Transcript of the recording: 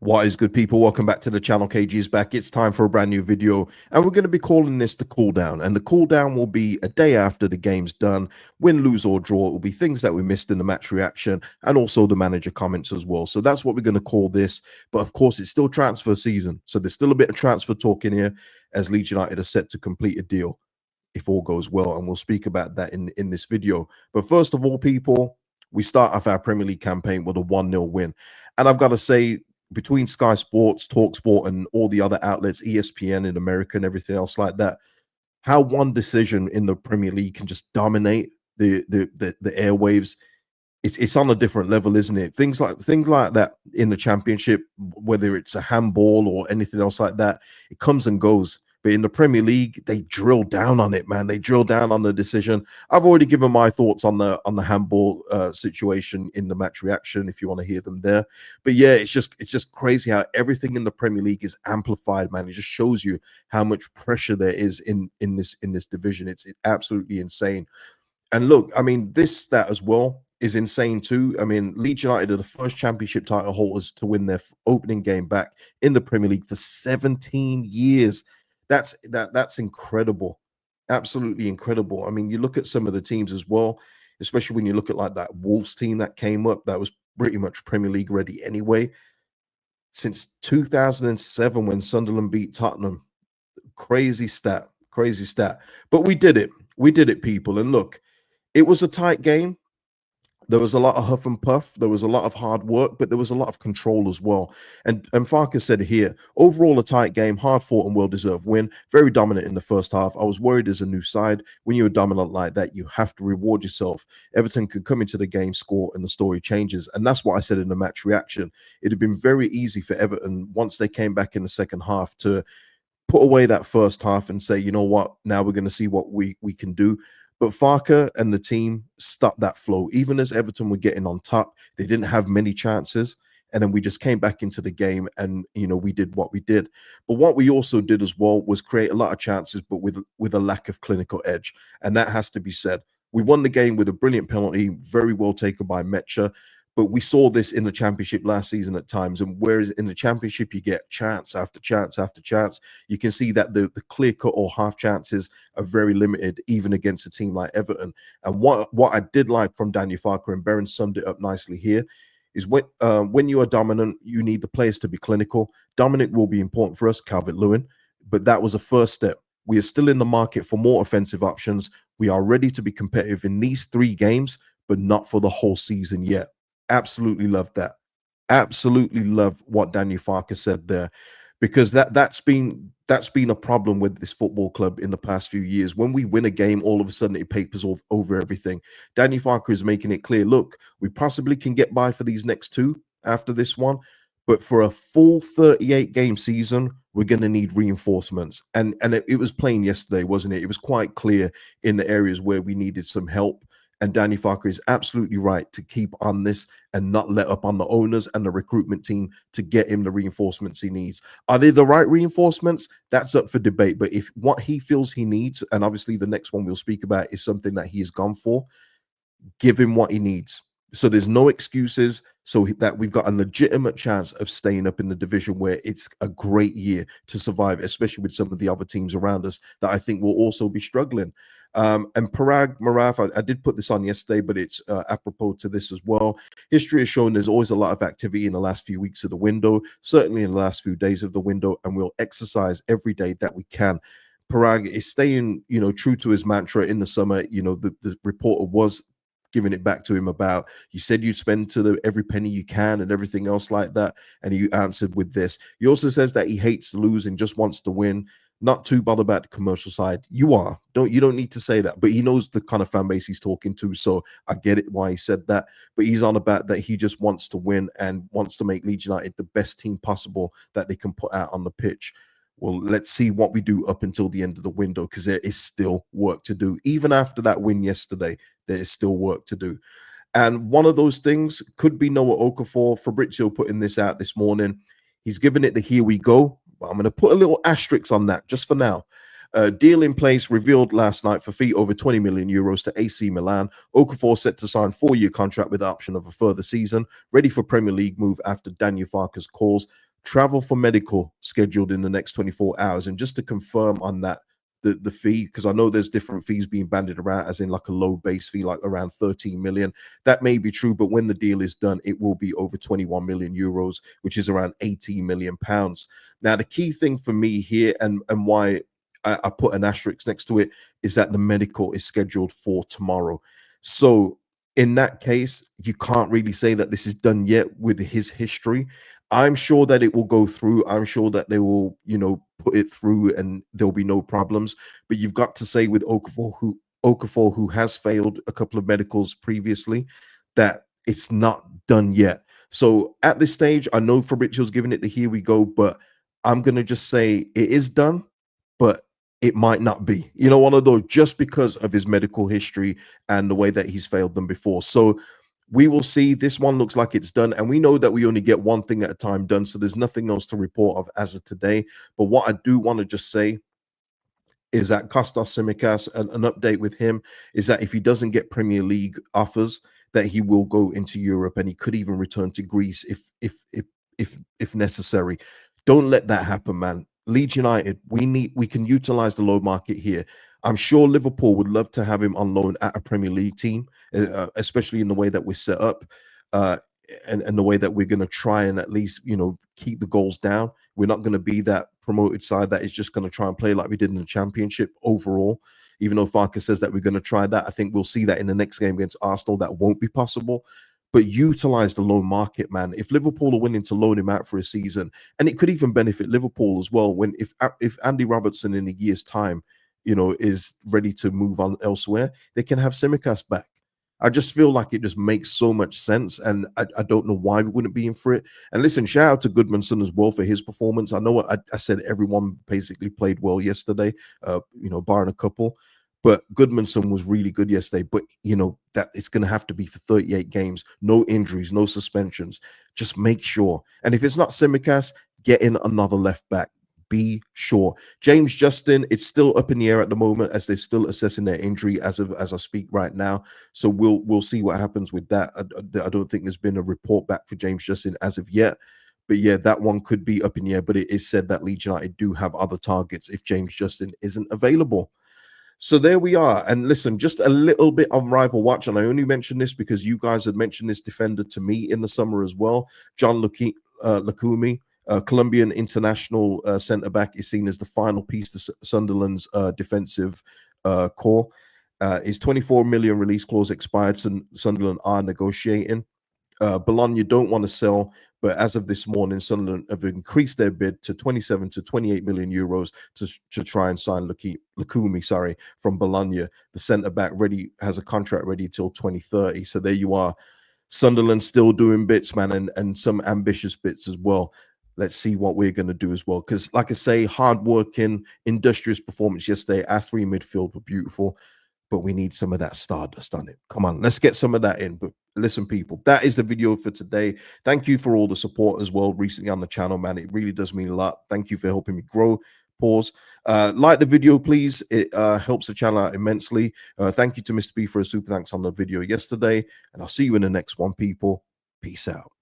What is good, people? Welcome back to the channel. KG is back. It's time for a brand new video, and we're going to be calling this the cooldown. And the cooldown will be a day after the game's done. Win, lose, or draw. It will be things that we missed in the match reaction and also the manager comments as well. So that's what we're going to call this. But of course, it's still transfer season. So there's still a bit of transfer talk in here as Leeds United are set to complete a deal if all goes well. And we'll speak about that in this video. But first of all, people, we start off our Premier League campaign with a 1-0 win. And I've got to say, between Sky Sports, TalkSport, and all the other outlets, ESPN in America and everything else like that, how one decision in the Premier League can just dominate the airwaves. It's on a different level, isn't it? Things like that in the Championship, whether it's a handball or anything else like that, it comes and goes. But in the Premier League, they drill down on it, man. They drill down on the decision. I've already given my thoughts on the handball situation in the match reaction, if you want to hear them there. But yeah, it's just crazy how everything in the Premier League is amplified, man. It just shows you how much pressure there is in this division. It's absolutely insane. And look, I mean, this stat as well is insane too. I mean, Leeds United are the first Championship title holders to win their opening game back in the Premier League for 17 years. That's incredible. Absolutely incredible. I mean, you look at some of the teams as well, especially when you look at like that Wolves team that came up, that was pretty much Premier League ready anyway. Since 2007, when Sunderland beat Tottenham. Crazy stat, crazy stat. But we did it. We did it, people. And look, it was a tight game. There was a lot of huff and puff. There was a lot of hard work, but there was a lot of control as well. And Farke said here, overall a tight game, hard fought and well-deserved win. Very dominant in the first half. I was worried as a new side. When you're dominant like that, you have to reward yourself. Everton could come into the game, score, and the story changes. And that's what I said in the match reaction. It had been very easy for Everton, once they came back in the second half, to put away that first half and say, you know what, now we're going to see what we can do. But Farke and the team stopped that flow. Even as Everton were getting on top, they didn't have many chances. And then we just came back into the game and, you know, we did what we did. But what we also did as well was create a lot of chances, but with a lack of clinical edge. And that has to be said. We won the game with a brilliant penalty, very well taken by Mecha. But we saw this in the Championship last season at times. And whereas in the Championship, you get chance after chance after chance, you can see that the clear-cut or half chances are very limited, even against a team like Everton. And what I did like from Daniel Farke, and Beren summed it up nicely here, is when you are dominant, you need the players to be clinical. Dominic will be important for us, Calvert-Lewin, but that was a first step. We are still in the market for more offensive options. We are ready to be competitive in these 3 games, but not for the whole season yet. Absolutely love that. Absolutely love what Daniel Farke said there, because that's been a problem with this football club in the past few years. When we win a game, all of a sudden it papers over everything. Daniel Farke is making it clear, look, we possibly can get by for these next 2 after this one, but for a full 38 game season, we're going to need reinforcements. And it was plain yesterday, wasn't it? It was quite clear in the areas where we needed some help. And Danny Farke is absolutely right to keep on this and not let up on the owners and the recruitment team to get him the reinforcements he needs. Are they the right reinforcements? That's up for debate. But if what he feels he needs, and obviously the next one we'll speak about is something that he has gone for, give him what he needs. So there's no excuses, so that we've got a legitimate chance of staying up in the division, where it's a great year to survive, especially with some of the other teams around us that I think will also be struggling. And Paraag Marathe, I did put this on yesterday, but it's apropos to this as well. History has shown there's always a lot of activity in the last few weeks of the window, certainly in the last few days of the window, and we'll exercise every day that we can. Paraag is staying, you know, true to his mantra in the summer. You know, the reporter was giving it back to him about, you said you'd spend to every penny you can and everything else like that, and he answered with this. He also says that he hates to lose and just wants to win, not too bothered about the commercial side. You don't need to say that, but he knows the kind of fan base he's talking to, so I get it why he said that. But he's on about that he just wants to win and wants to make Leeds United the best team possible that they can put out on the pitch. Well, let's see what we do up until the end of the window, because there is still work to do. Even after that win yesterday, there is still work to do. And one of those things could be Noah Okafor. Fabrizio putting this out this morning. He's given it the here we go. But I'm going to put a little asterisk on that just for now. Deal in place revealed last night for fee over 20 million euros to AC Milan. Okafor set to sign 4-year contract with the option of a further season. Ready for Premier League move after Daniel Farke's calls. Travel for medical scheduled in the next 24 hours. And just to confirm on that, the fee, because I know there's different fees being bandied around, as in like a low base fee, like around 13 million. That may be true, but when the deal is done, it will be over 21 million euros, which is around 18 million pounds. Now, the key thing for me here, and why I put an asterisk next to it, is that the medical is scheduled for tomorrow. So in that case, you can't really say that this is done yet with his history. I'm sure that it will go through. I'm sure that they will, put it through and there'll be no problems. But you've got to say with Okafor, who has failed a couple of medicals previously, that it's not done yet. So at this stage, I know Fabrizio's giving it the here we go, but I'm gonna just say it is done, but it might not be. One of those, just because of his medical history and the way that he's failed them before. So we will see. This one looks like it's done, and we know that we only get one thing at a time done, so there's nothing else to report of as of today. But what I do want to just say is that Kostas Tsimikas, an update with him is that if he doesn't get Premier League offers, that he will go into Europe, and he could even return to Greece if necessary. Don't let that happen, man. Leeds United, we can utilize the low market here. I'm sure Liverpool would love to have him on loan at a Premier League team, especially in the way that we're set up, and the way that we're going to try and at least, keep the goals down. We're not going to be that promoted side that is just going to try and play like we did in the Championship overall. Even though Farke says that we're going to try that, I think we'll see that in the next game against Arsenal. That won't be possible. But utilize the loan market, man. If Liverpool are willing to loan him out for a season, and it could even benefit Liverpool as well, if Andy Robertson in a year's time, is ready to move on elsewhere, they can have Tsimikas back. I just feel like it just makes so much sense, and I don't know why we wouldn't be in for it. And listen, shout out to Goodmanson as well for his performance. I know I said everyone basically played well yesterday, barring a couple. But Goodmanson was really good yesterday. But, that it's going to have to be for 38 games, no injuries, no suspensions. Just make sure. And if it's not Tsimikas, get in another left back. Be sure. James Justin, it's still up in the air at the moment as they're still assessing their injury as I speak right now. So we'll see what happens with that. I don't think there's been a report back for James Justin as of yet. But yeah, that one could be up in the air. But it is said that Leeds United do have other targets if James Justin isn't available. So there we are. And listen, just a little bit on rival watch. And I only mention this because you guys had mentioned this defender to me in the summer as well. John Lukumi, Colombian international centre-back, is seen as the final piece to Sunderland's defensive core. His 24 million release clause expired, so Sunderland are negotiating. Bologna don't want to sell, but as of this morning, Sunderland have increased their bid to 27 to 28 million euros to try and sign Lukumi, from Bologna. The centre-back has a contract ready till 2030. So there you are. Sunderland still doing bits, man, and some ambitious bits as well. Let's see what we're going to do as well. Because, like I say, hard-working, industrious performance yesterday. Our three midfield were beautiful, but we need some of that stardust on it. Come on, let's get some of that in. But listen, people, that is the video for today. Thank you for all the support as well recently on the channel, man. It really does mean a lot. Thank you for helping me grow. Pause. Like the video, please. It helps the channel out immensely. Thank you to Mr. B for a super thanks on the video yesterday. And I'll see you in the next one, people. Peace out.